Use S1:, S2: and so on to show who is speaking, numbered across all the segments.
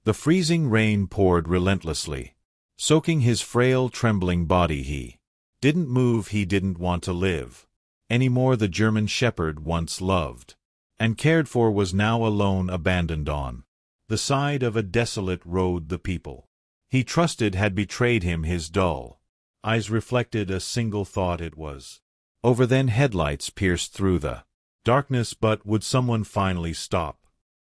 S1: The freezing rain poured relentlessly, soaking his frail, trembling body. He didn't move. He didn't want to live anymore. The German shepherd once loved and cared for was now alone, abandoned on the side of a desolate road. The people he trusted had betrayed him. His dull eyes reflected a single thought. It was over. Then headlights pierced through the darkness. But would someone finally stop?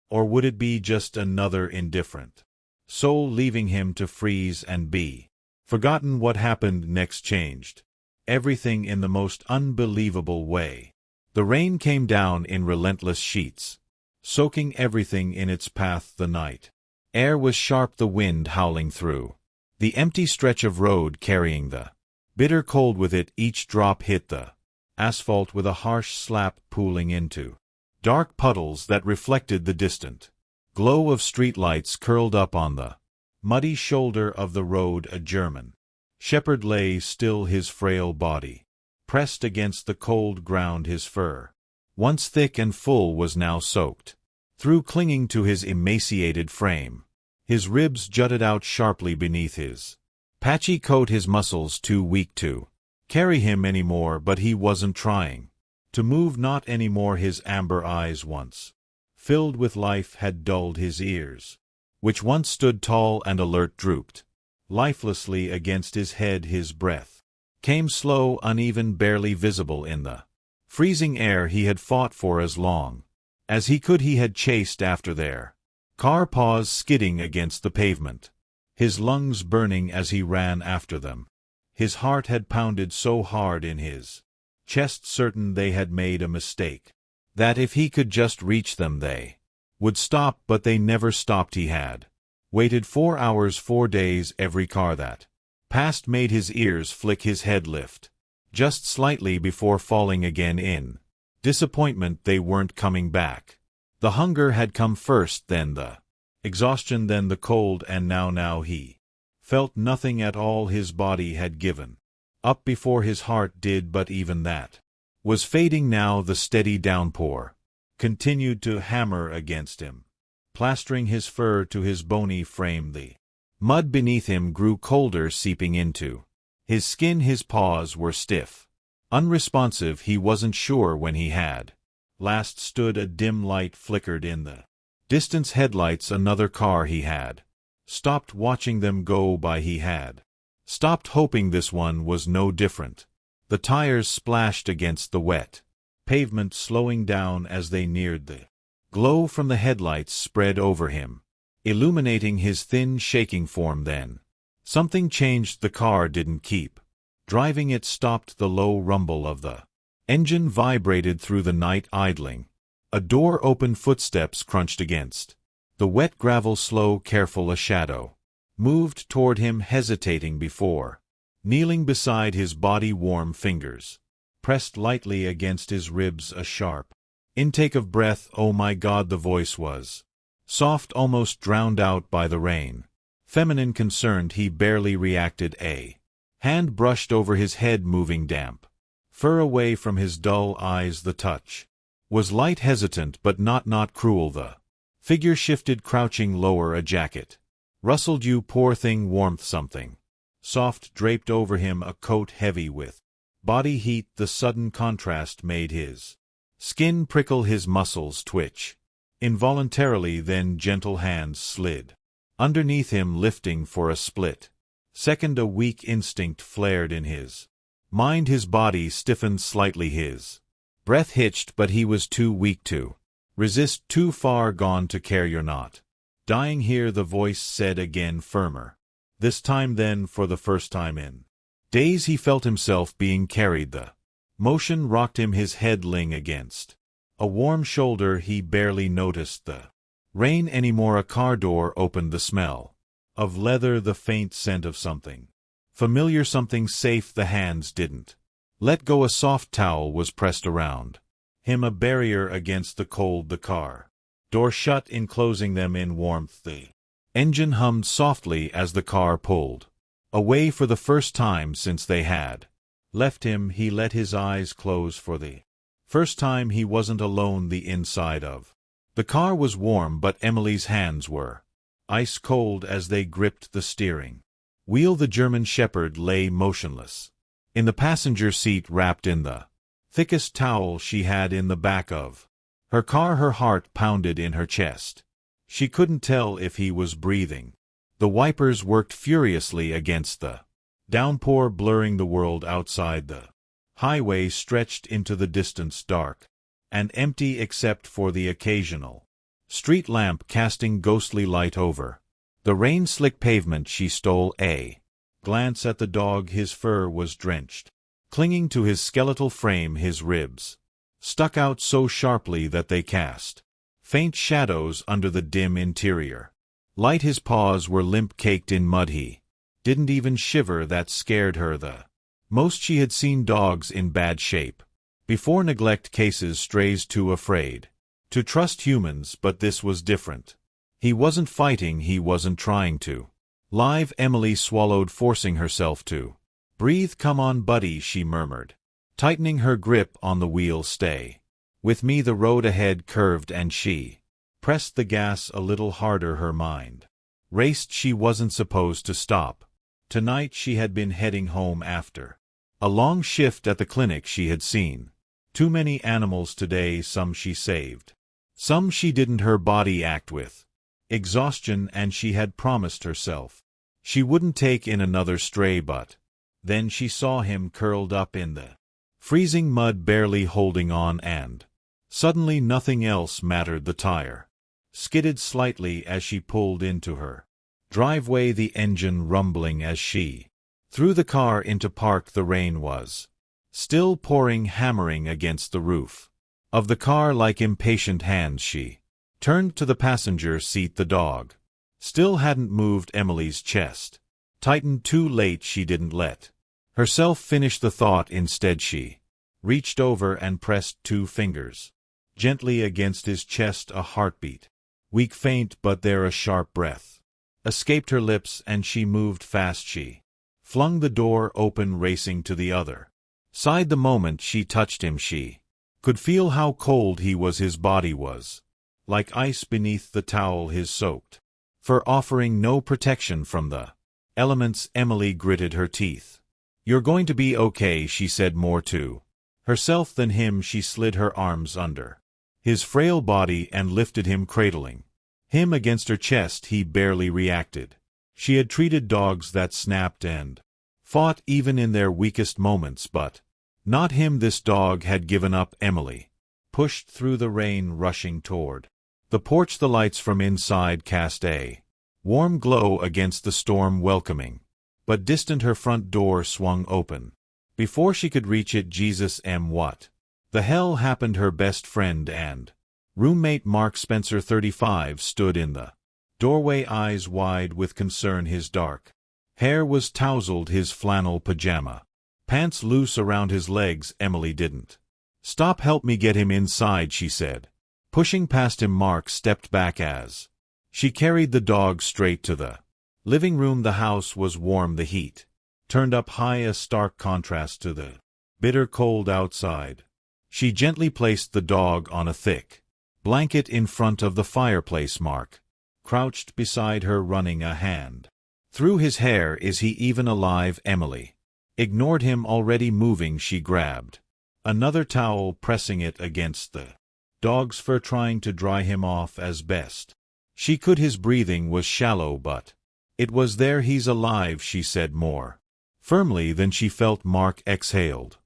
S1: Or would it be just another indifferent soul leaving him to freeze and be forgotten? What happened next changed everything in the most unbelievable way. The rain came down in relentless sheets, soaking everything in its path. The night air was sharp, the wind howling through the empty stretch of road, carrying the bitter cold with it. Each drop hit the asphalt with a harsh slap, pooling into dark puddles that reflected the distant glow of streetlights. Curled up on the muddy shoulder of the road, a German shepherd lay still, his frail body pressed against the cold ground. His fur, once thick and full, was now soaked through, clinging to his emaciated frame. His ribs jutted out sharply beneath his patchy coat, his muscles too weak to carry him anymore. But he wasn't trying to move, not anymore. His amber eyes, once filled with life, had dulled. His ears, which once stood tall and alert, drooped lifelessly against his head. His breath came slow, uneven, barely visible in the freezing air. He had fought for as long as he could. He had chased after their car, paws skidding against the pavement, his lungs burning as he ran after them. His heart had pounded so hard in his chest, certain they had made a mistake, that if he could just reach them they would stop. But they never stopped. He had waited 4 hours, 4 days. Every car that passed made his ears flick, his head lift just slightly before falling again in disappointment. They weren't coming back. The hunger had come first, then the exhaustion, then the cold, and now he felt nothing at all. His body had given up before his heart did, but even that was fading now. The steady downpour continued to hammer against him, plastering his fur to his bony frame. The mud beneath him grew colder, seeping into his skin. His paws were stiff, unresponsive. He wasn't sure when he had last stood. A dim light flickered in the distance, headlights. Another car. He had stopped watching them go by. He had stopped hoping this one was no different. The tires splashed against the wet pavement, slowing down as they neared. The glow from the headlights spread over him, illuminating his thin, shaking form. Then something changed. The car didn't keep driving. It stopped. The low rumble of the engine vibrated through the night, idling. A door opened, footsteps crunched against the wet gravel. Slow, careful, a shadow moved toward him, hesitating before kneeling beside his body. Warm fingers pressed lightly against his ribs. A sharp intake of breath. Oh my God! The voice was soft, almost drowned out by the rain. Feminine, concerned. He barely reacted. A hand brushed over his head, moving damp fur away from his dull eyes. The touch was light, hesitant, but not cruel. The figure shifted, crouching lower. A jacket rustled. You poor thing. Warmth, something soft, draped over him. A coat heavy with body heat. The sudden contrast made his skin prickle, his muscles twitch involuntarily. Then gentle hands slid underneath him, lifting for a split second. A weak instinct flared in his mind. His body stiffened slightly, his breath hitched, but he was too weak to resist, too far gone to care. You're not dying here, the voice said again, firmer this time. Then, for the first time in days, he felt himself being carried. The motion rocked him, his head leaning against a warm shoulder. He barely noticed the rain anymore. A car door opened, the smell of leather, the faint scent of something familiar, something safe. The hands didn't let go. A soft towel was pressed around him, a barrier against the cold. The car door shut, enclosing them in warmth. The engine hummed softly as the car pulled away. For the first time since they had left him, he let his eyes close. For the first time he wasn't alone. The inside of the car was warm, but Emily's hands were ice cold as they gripped the steering wheel. The German Shepherd lay motionless in the passenger seat, wrapped in the thickest towel she had in the back of her car. Her heart pounded in her chest. She couldn't tell if he was breathing. The wipers worked furiously against the downpour, blurring the world outside. The highway stretched into the distance, dark and empty except for the occasional street lamp casting ghostly light over the rain-slick pavement. She stole a glance at the dog. His fur was drenched, clinging to his skeletal frame. His ribs stuck out so sharply that they cast faint shadows under the dim interior light. His paws were limp, caked in mud. He didn't even shiver. That scared her the most. She had seen dogs in bad shape before, neglect cases, strays too afraid to trust humans, but this was different. He wasn't fighting, he wasn't trying to live. Emily swallowed, forcing herself to breathe. "Come on, buddy," she murmured, tightening her grip on the wheel. "Stay with me." The road ahead curved and she pressed the gas a little harder. Her mind raced. She wasn't supposed to stop. Tonight she had been heading home after a long shift at the clinic. She had seen too many animals today. Some she saved, some she didn't. Her body ached with exhaustion, and she had promised herself she wouldn't take in another stray. But then she saw him curled up in the freezing mud, barely holding on, and suddenly nothing else mattered. The tire skidded slightly as she pulled into her driveway, the engine rumbling as she threw the car into park. The rain was still pouring, hammering against the roof of the car like impatient hands. She turned to the passenger seat. The dog still hadn't moved. Emily's chest tightened. Too late. She didn't let herself finish the thought. Instead she reached over and pressed 2 fingers gently against his chest. A heartbeat, weak, faint, but there. A sharp breath escaped her lips, and she moved fast. She flung the door open, racing to the other side. The moment she touched him, she could feel how cold he was. His body was like ice beneath the towel, his soaked fur offering no protection from the elements. Emily gritted her teeth. "You're going to be okay," she said, more to herself than him. She slid her arms under his frail body and lifted him, cradling him against her chest. He barely reacted. She had treated dogs that snapped and fought even in their weakest moments, but not him. This dog had given up. Emily pushed through the rain, rushing toward the porch. The lights from inside cast a warm glow against the storm, welcoming but distant. Her front door swung open before she could reach it. Jesus, what the hell happened? Her best friend and roommate Mark Spencer, 35, stood in the doorway, eyes wide with concern. His dark hair was tousled, his flannel pajama pants loose around his legs. Emily didn't stop. "Help me get him inside," she said, pushing past him. Mark stepped back as she carried the dog straight to the living room. The house was warm, the heat turned up high, a stark contrast to the bitter cold outside. She gently placed the dog on a thick blanket in front of the fireplace. Mark crouched beside her, running a hand through his hair. "Is he even alive?" Emily ignored him, already moving. She grabbed another towel, pressing it against the dog's fur, trying to dry him off as best she could. His breathing was shallow, but it was there. "He's alive," she said more firmly than she felt. Mark exhaled,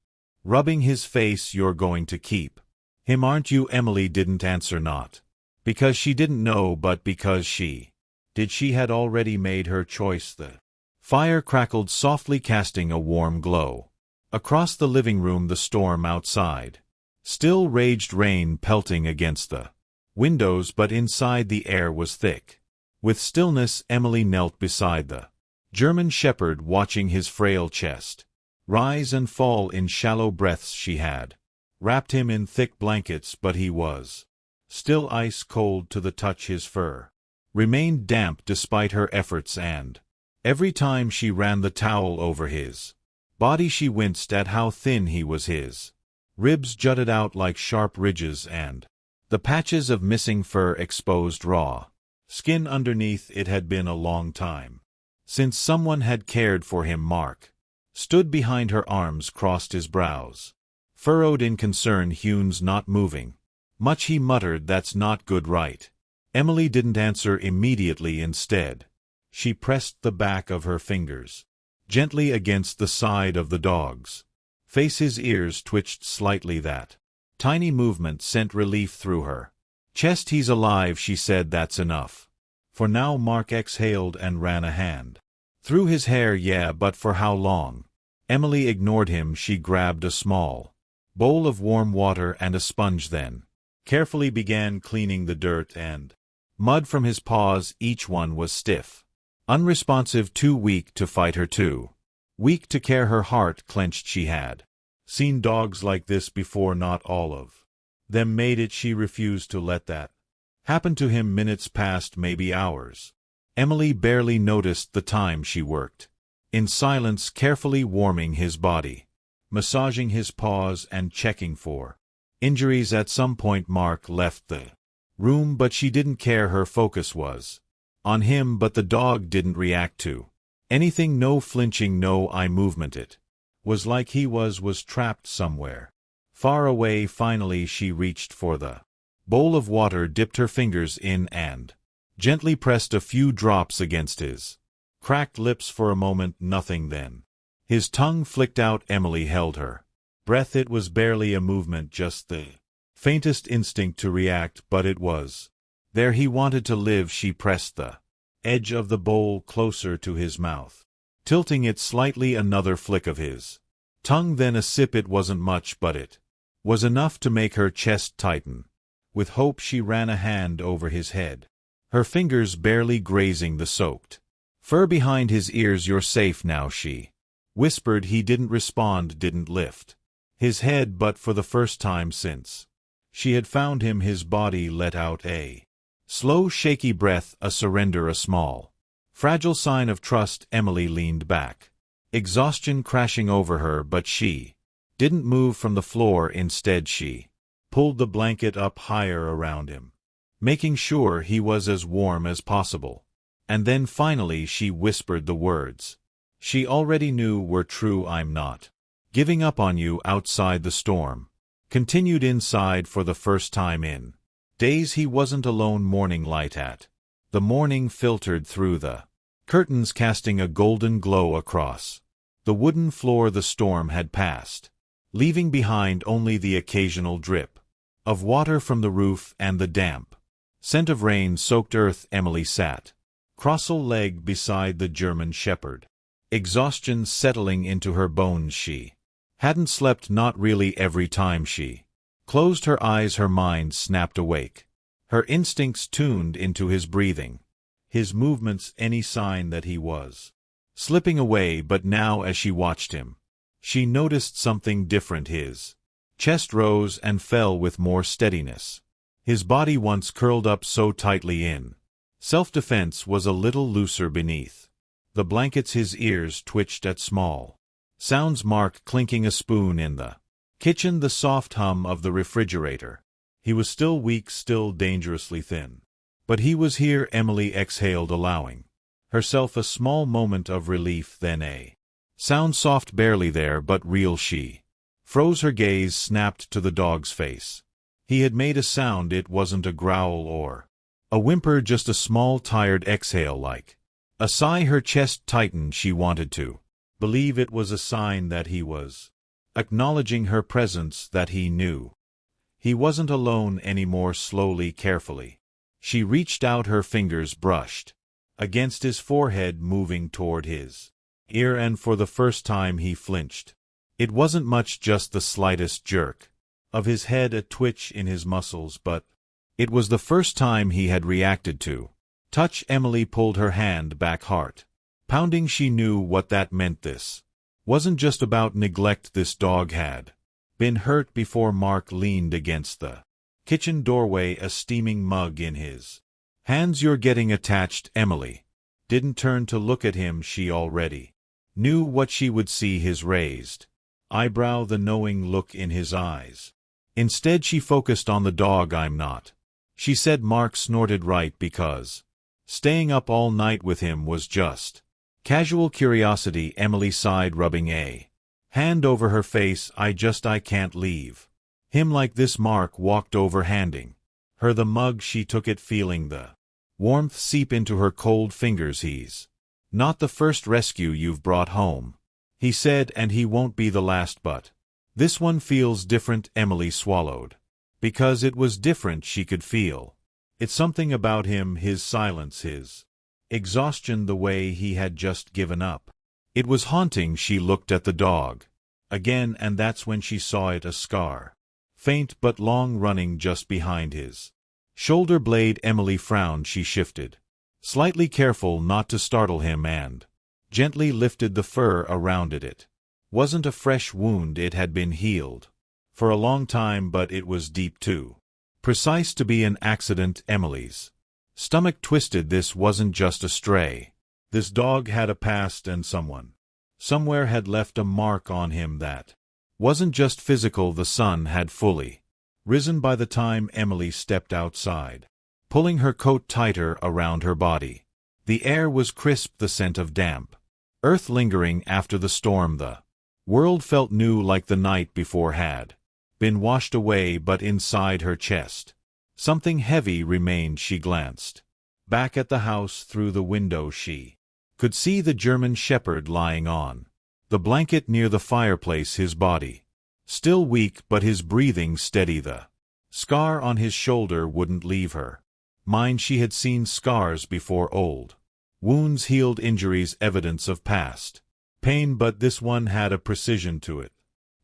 S1: rubbing his face. "You're going to keep him, aren't you?" Emily didn't answer, not because she didn't know, but because she did. She had already made her choice. The fire crackled softly, casting a warm glow across the living room. The storm outside still raged, rain pelting against the windows, but inside the air was thick with stillness. Emily knelt beside the German Shepherd, watching his frail chest rise and fall in shallow breaths. She had wrapped him in thick blankets, but he was still ice cold to the touch. His fur remained damp despite her efforts, and every time she ran the towel over his body she winced at how thin he was. His ribs jutted out like sharp ridges, and the patches of missing fur exposed raw Skin underneath it had been a long time since someone had cared for him. Mark stood behind her, arms crossed, his brows furrowed in concern. Hugh's not moving much, he muttered. That's not good, right? Emily didn't answer immediately. Instead, she pressed the back of her fingers gently against the side of the dog's face. His ears twitched slightly. That tiny movement sent relief through her chest. He's alive, she said. That's enough for now. Mark exhaled and ran a hand through his hair. Yeah, but for how long? Emily ignored him. She grabbed a small bowl of warm water and a sponge, then carefully began cleaning the dirt and mud from his paws. Each one was stiff, unresponsive, too weak to fight her, too weak to care. Her heart clenched. She had seen dogs like this before. Not all of them made it. She refused to let that happen to him. Minutes passed, maybe hours. Emily barely noticed the time. She worked in silence, carefully warming his body, massaging his paws and checking for injuries. At some point Mark left the room, but she didn't care. Her focus was on him, but the dog didn't react to anything. No flinching, no eye movement. It was like he was trapped somewhere far away. Finally she reached for the bowl of water, dipped her fingers in and gently pressed a few drops against his cracked lips. For a moment nothing, then his tongue flicked out. Emily held her breath. It was barely a movement, just the faintest instinct to react, but it was there. He wanted to live. She pressed the edge of the bowl closer to his mouth, tilting it slightly. Another flick of his tongue, then a sip. It wasn't much, but it was enough to make her chest tighten. With hope she ran a hand over his head, her fingers barely grazing the soaked fur behind his ears. You're safe now, she whispered. He didn't respond, didn't lift his head, but for the first time since she had found him, his body let out a slow, shaky breath, a surrender, a small, fragile sign of trust. Emily leaned back, exhaustion crashing over her, but she didn't move from the floor. Instead she pulled the blanket up higher around him, making sure he was as warm as possible. And then finally she whispered the words she already knew were true. I'm not giving up on you. Outside the storm continued. Inside, for the first time in days, he wasn't alone. Morning light at the morning filtered through the curtains, casting a golden glow across the wooden floor. The storm had passed, leaving behind only the occasional drip of water from the roof and the damp scent of rain-soaked earth. Emily sat cross-legged beside the German shepherd, exhaustion settling into her bones. She hadn't slept, not really. Every time she closed her eyes, her mind snapped awake, her instincts tuned into his breathing, his movements, any sign that he was slipping away. But now, as she watched him, she noticed something different. His chest rose and fell with more steadiness. His body, once curled up so tightly in self-defense, was a little looser beneath the blankets. His ears twitched at small sounds: Mark clinking a spoon in the kitchen, the soft hum of the refrigerator. He was still weak, still dangerously thin. But he was here. Emily exhaled, allowing herself a small moment of relief. Then a sound, soft, barely there, but real. She froze, her gaze snapped to the dog's face. He had made a sound. It wasn't a growl or a whimper, just a small, tired exhale, like a sigh. Her chest tightened. She wanted to believe it was a sign that he was acknowledging her presence, that he knew he wasn't alone anymore. Slowly, carefully, she reached out. Her fingers brushed against his forehead, moving toward his ear, and for the first time he flinched. It wasn't much, just the slightest jerk of his head, a twitch in his muscles, but it was the first time he had reacted to touch. Emily pulled her hand back, heart pounding. She knew what that meant. This wasn't just about neglect. This dog had been hurt before. Mark leaned against the kitchen doorway, a steaming mug in his hands. You're getting attached. Emily didn't turn to look at him. She already knew what she would see: his raised eyebrow, the knowing look in his eyes. Instead she focused on the dog. I'm not, she said. Mark snorted. Right, because Staying up all night with him was just casual curiosity. Emily sighed, rubbing a hand over her face. I can't leave him like this. Mark walked over, handing her the mug. She took it, feeling the warmth seep into her cold fingers. He's not the first rescue you've brought home, he said, and he won't be the last, but this one feels different. Emily swallowed. Because it was different, she could feel it's something about him, his silence, his exhaustion, the way he had just given up. It was haunting. She looked at the dog again, and that's when she saw it, a scar, faint but long, running just behind his shoulder blade. Emily frowned. She shifted slightly, careful not to startle him, and gently lifted the fur around it. It wasn't a fresh wound. It had been healed for a long time, but it was deep, too precise to be an accident. Emily's stomach twisted. This wasn't just a stray. This dog had a past, and someone somewhere had left a mark on him that wasn't just physical. The sun had fully risen by the time Emily stepped outside, pulling her coat tighter around her body. The air was crisp, the scent of damp earth lingering after the storm. The world felt new, like the night before had been washed away, but inside her chest something heavy remained. She glanced back at the house through the window. She could see the German shepherd lying on the blanket near the fireplace, his body still weak, but his breathing steady. The scar on his shoulder wouldn't leave her mind. She had seen scars before, old wounds, healed injuries, evidence of past pain, but this one had a precision to it.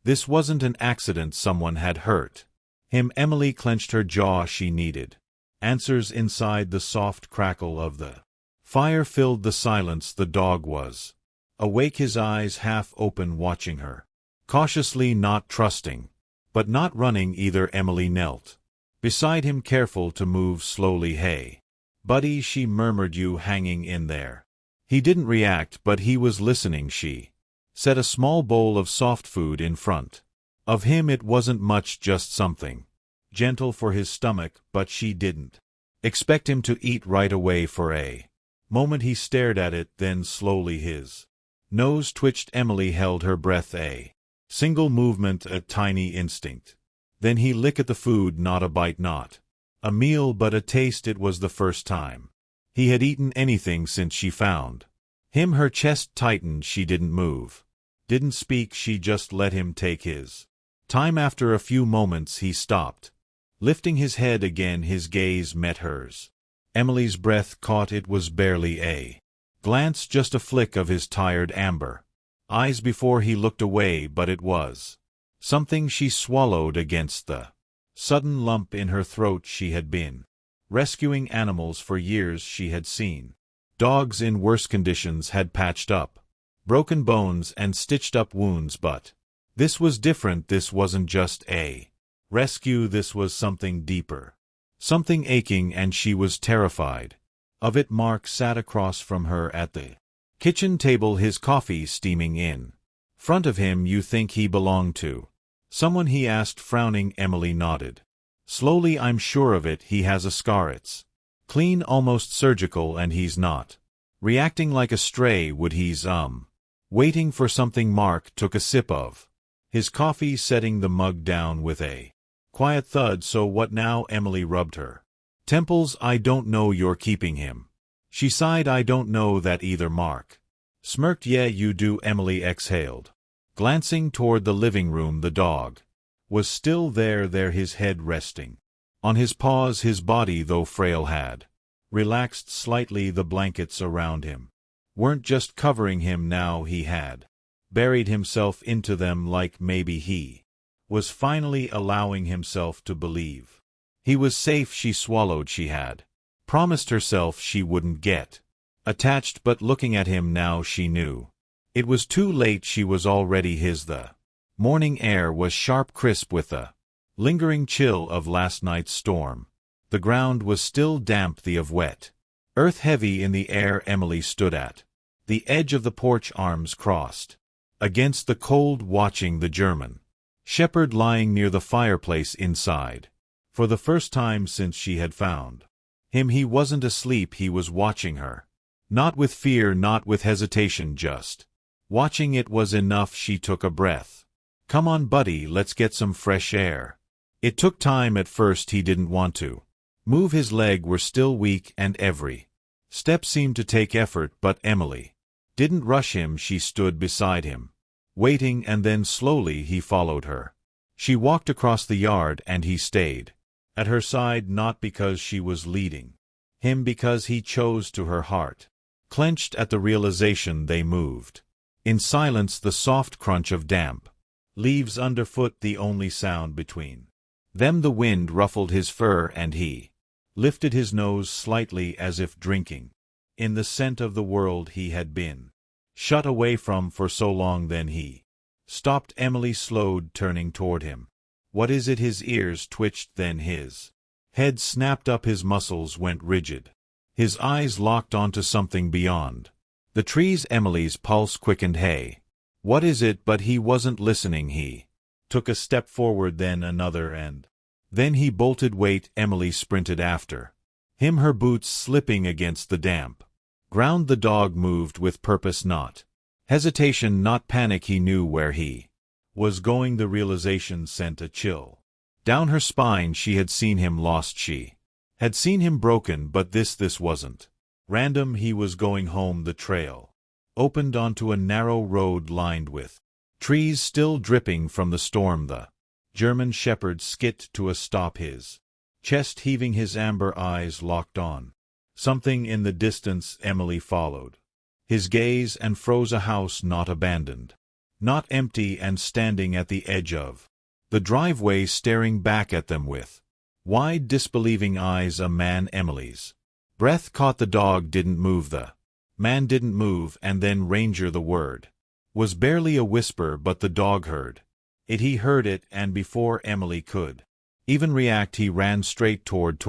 S1: This wasn't an accident. Someone had hurt him. Emily clenched her jaw. She needed answers. Inside, the soft crackle of the fire filled the silence. The dog was awake, his eyes half open, watching her cautiously, not trusting, but not running either. Emily knelt beside him, careful to move slowly. Hey, buddy, she murmured, you hanging in there? He didn't react, but he was listening. She set a small bowl of soft food in front of him. It wasn't much, just something gentle for his stomach, but she didn't expect him to eat right away. For a moment he stared at it, then slowly his nose twitched. Emily held her breath, a single movement, a tiny instinct. Then he licked at the food, not a bite, not a meal, but a taste. It was the first time he had eaten anything since she found him. Her chest tightened. She didn't move, didn't speak. She just let him take his time. After a few moments he stopped, lifting his head again. His gaze met hers. Emily's breath caught. It was barely a glance, just a flick of his tired amber eyes before he looked away, but it was something. She swallowed against the sudden lump in her throat. She had been rescuing animals for years. She had seen dogs in worse conditions, had patched up broken bones and stitched up wounds, but this was different. This wasn't just a rescue. This was something deeper, something aching, and she was terrified of it. Mark sat across from her at the kitchen table, his coffee steaming in front of him. You think he belonged to someone? He asked, frowning. Emily nodded slowly. I'm sure of it. He has a scar. It's clean, almost surgical, and he's not reacting like a stray. Would he's waiting for something? Mark took a sip of his coffee, setting the mug down with a quiet thud. So what now? Emily rubbed her temples. I don't know. You're keeping him, she sighed. I don't know that either. Mark smirked. Yeah, you do. Emily exhaled, glancing toward the living room. The dog was still there, his head resting on his paws. His body, though frail, had relaxed slightly. The blankets around him weren't just covering him now. He had buried himself into them, like maybe he was finally allowing himself to believe he was safe. She swallowed. She had promised herself she wouldn't get attached, but looking at him now, she knew it was too late. She was already his. The morning air was sharp, crisp, with the lingering chill of last night's storm. The ground was still damp, the of wet earth heavy in the air. Emily stood at the edge of the porch, arms crossed against the cold, watching the German shepherd lying near the fireplace inside. For the first time since she had found He wasn't asleep, he was watching her. Not with fear, not with hesitation, just watching. It was enough. She took a breath. Come on, buddy, let's get some fresh air. It took time. At first he didn't want to move. His legs were still weak and every step seemed to take effort, but Emily didn't rush him. She stood beside him, waiting, and then slowly he followed her. She walked across the yard and he stayed at her side, not because she was leading him, because he chose to. Her heart clenched at the realization. They moved in silence, the soft crunch of damp leaves underfoot the only sound between them. The wind ruffled his fur and he lifted his nose slightly, as if drinking in the scent of the world he had been shut away from for so long. Then he stopped. Emily slowed, turning toward him. What is it? His ears twitched, then his head snapped up, his muscles went rigid. His eyes locked onto something beyond the trees. Emily's pulse quickened. Hey, what is it? But he wasn't listening. He took a step forward, then another, and then he bolted. Wait! Emily sprinted after him, her boots slipping against the damp ground. The dog moved with purpose, not hesitation, not panic. He knew where he was going. The realization sent a chill down her spine. She had seen him lost, she had seen him broken, but this wasn't random. He was going home. The trail opened onto a narrow road lined with trees still dripping from the storm. The German shepherd skidded to a stop, his chest heaving, his amber eyes locked on something in the distance. Emily followed his gaze and froze. A house not abandoned, not empty, and standing at the edge of the driveway, staring back at them with wide, disbelieving eyes. A man. Emily's breath caught. The dog didn't move, the man didn't move, and then Ranger. The word was barely a whisper, but the dog heard it. He heard it, and before Emily could even react, he ran straight toward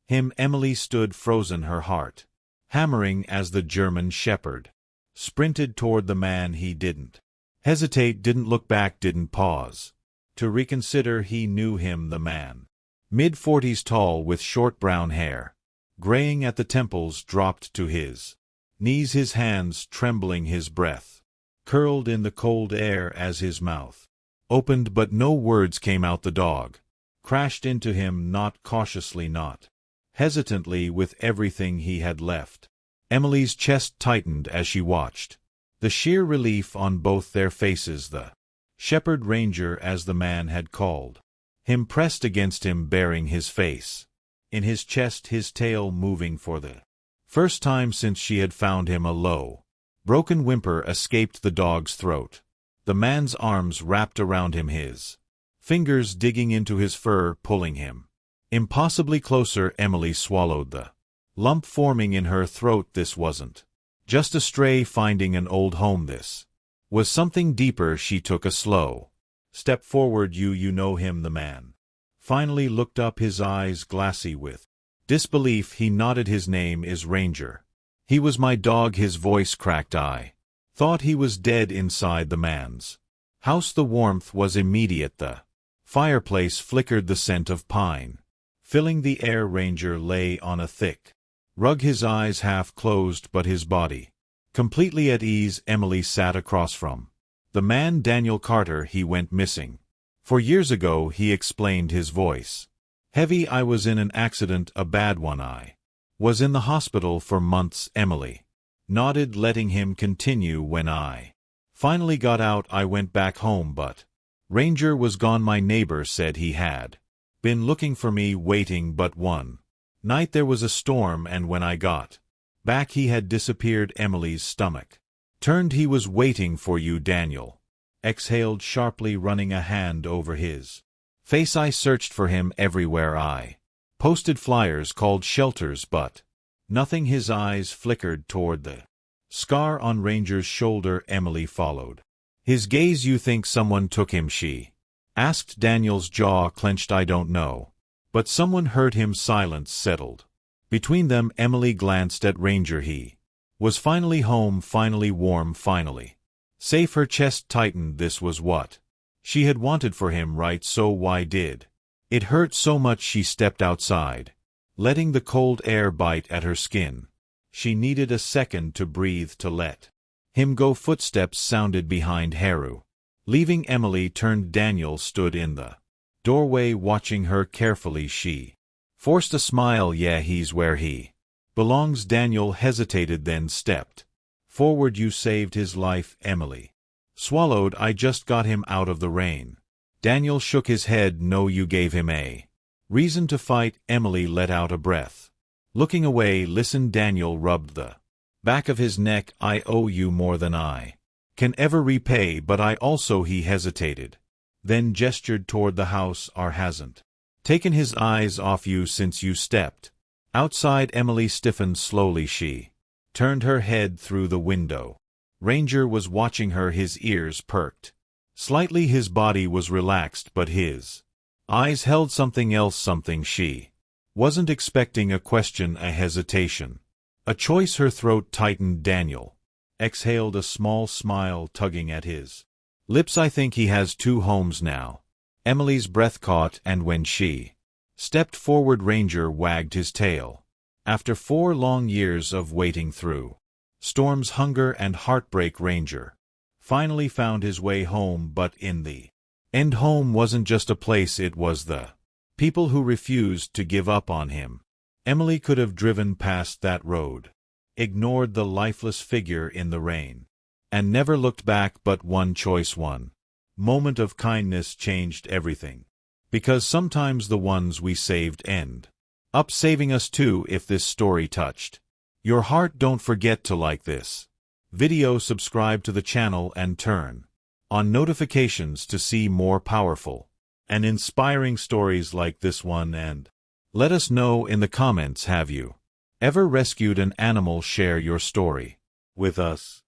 S1: him. Emily stood frozen, her heart hammering, as the German shepherd sprinted toward the man. He didn't hesitate, didn't look back, didn't pause to reconsider. He knew him, the man, mid-40s, tall, with short brown hair graying at the temples, dropped to his knees, his hands trembling, his breath curled in the cold air as his mouth opened, but no words came out. The dog crashed into him, not cautiously, not hesitantly, with everything he had left. Emily's chest tightened as she watched the sheer relief on both their faces. The shepherd, Ranger as the man had called him, pressed against him, bearing his face in his chest, his tail moving. For the first time since she had found him, a low, broken whimper escaped the dog's throat. The man's arms wrapped around him, his fingers digging into his fur, pulling him impossibly closer. Emily swallowed the lump forming in her throat. This wasn't just a stray finding an old home. This was something deeper. She took a slow step forward. You know him? The man finally looked up, his eyes glassy with disbelief. He nodded. His name is Ranger. He was my dog. His voice cracked. I thought he was dead. Inside the man's house the warmth was immediate. The fireplace flickered, the scent of pine filling the air. Ranger lay on a thick rug, his eyes half closed but his body completely at ease. Emily sat across from the man. Daniel Carter. He went missing 4 years ago, he explained, his voice heavy. I was in an accident, a bad one. I was in the hospital for months. Emily nodded, letting him continue. When I finally got out, I went back home, but Ranger was gone. My neighbor said he had been looking for me, waiting, but one night there was a storm, and when I got back he had disappeared. Emily's stomach turned. He was waiting for you. Daniel exhaled sharply, running a hand over his face. I searched for him everywhere. I posted flyers, called shelters, but nothing. His eyes flickered toward the scar on Ranger's shoulder. Emily followed his gaze. You think someone took him? She asked. Daniel's jaw clenched. I don't know, but someone hurt him. Silence settled between them. Emily glanced at Ranger. He was finally home, finally warm, finally safe. Her chest tightened. This was what she had wanted for him, right? So why did it hurt so much? She stepped outside, letting the cold air bite at her skin. She needed a second to breathe to let him go. Footsteps sounded behind Haru. Leaving Emily turned. Daniel stood in the doorway watching her carefully. She forced a smile. Yeah, he's where he belongs. Daniel hesitated then stepped forward. You saved his life, Emily swallowed. I just got him out of the rain. Daniel shook his head. No, you gave him a reason to fight. Emily let out a breath, looking away. Listen, Daniel rubbed the back of his neck. I owe you more than I can ever repay, but I also. He hesitated, then gestured toward the house. Hasn't taken his eyes off you since you stepped outside. Emily stiffened slowly. She turned her head through the window. Ranger was watching her. His ears perked slightly. His body was relaxed, but his eyes held something else, something she wasn't expecting. A question, a hesitation, a choice. Her throat tightened. Daniel exhaled, a small smile tugging at his lips. I think he has two homes now. Emily's breath caught, and when she stepped forward, Ranger wagged his tail. After 4 long years of waiting through storms, hunger, and heartbreak, Ranger finally found his way home. But in the end, home wasn't just a place, it was the people who refused to give up on him. Emily could have driven past that road, ignored the lifeless figure in the rain, and never looked back. But one choice, one moment of kindness changed everything. Because sometimes the ones we saved end up saving us too. If this story touched your heart, don't forget to like this video, subscribe to the channel, and turn on notifications to see more powerful and inspiring stories like this one. And let us know in the comments, have you ever rescued an animal? Share your story with us.